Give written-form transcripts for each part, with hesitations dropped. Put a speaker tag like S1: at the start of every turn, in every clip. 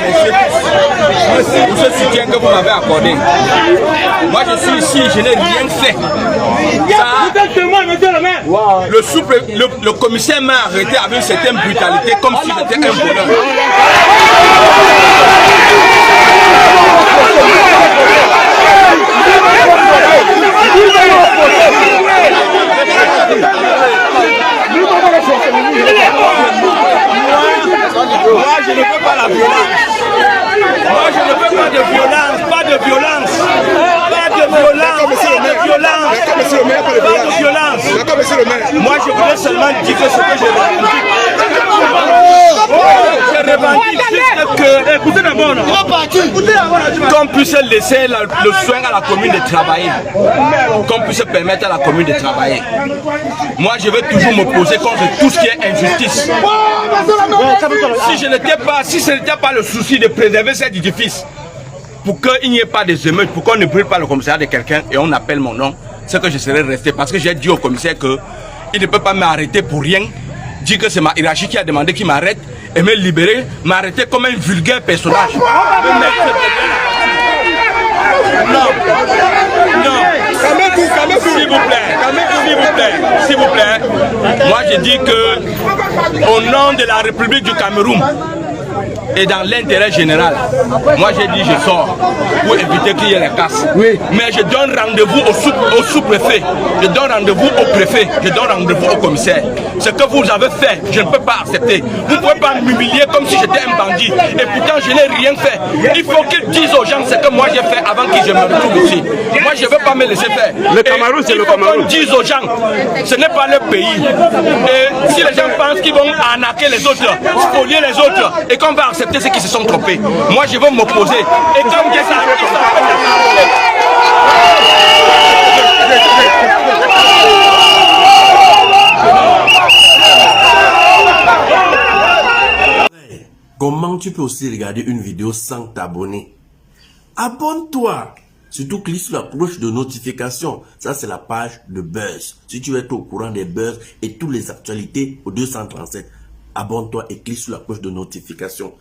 S1: remercier tous pour ce soutien que vous m'avez accordé. Moi je suis ici, je n'ai rien fait. Le commissaire m'a arrêté avec une certaine brutalité, comme si j'étais un voleur. Moi je ne veux pas la violence. Moi je ne veux pas de violence, pas de violence. Pas de violence, pas de violence. Moi je voulais seulement dire ce que je revendique. Je revendique juste que, écoutez d'abord, qu'on puisse laisser le soin à la commune de travailler. Qu'on puisse permettre à la commune de travailler. Moi je vais toujours m'opposer contre tout ce qui est injustice. Si ce n'était pas le souci de préserver cet édifice, pour qu'il n'y ait pas des émeutes, pour qu'on ne brûle pas le commissariat de quelqu'un et on appelle mon nom, c'est que je serais resté. Parce que j'ai dit au commissaire qu'il ne peut pas m'arrêter pour rien, dire que c'est ma hiérarchie qui a demandé qu'il m'arrête et me libérer, m'arrêter comme un vulgaire personnage. S'il vous plaît, moi je dis que au nom de la République du Cameroun et dans l'intérêt général, moi j'ai dit je sors pour éviter qu'il y ait les casses. Oui. Mais je donne rendez-vous au sous-préfet, je donne rendez-vous au préfet, je donne rendez-vous au commissaire. Ce que vous avez fait, je ne peux pas accepter. Vous ne pouvez pas m'humilier comme si j'étais un bandit. Et pourtant je n'ai rien fait. Il faut qu'ils disent aux gens ce que moi j'ai fait avant que je me retrouve ici. Moi je ne veux pas me laisser faire.
S2: Le Cameroun, c'est le Cameroun.
S1: Il faut qu'on dise aux gens, ce n'est pas leur pays. Et si les gens pensent qu'ils vont arnaquer les autres, spolier les autres, et qu'on va accepter ceux qui se sont trompés, moi je vais m'opposer. Et comme je
S3: Comment tu peux aussi regarder une vidéo sans t'abonner? Abonne-toi! Surtout clique sur la cloche de notification. Ça, c'est la page de Buzz. Si tu veux être au courant des buzz et toutes les actualités au 237, abonne-toi et clique sur la cloche de notification.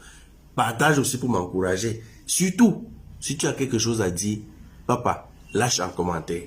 S3: Partage aussi pour m'encourager. Surtout, si tu as quelque chose à dire, papa, lâche un commentaire.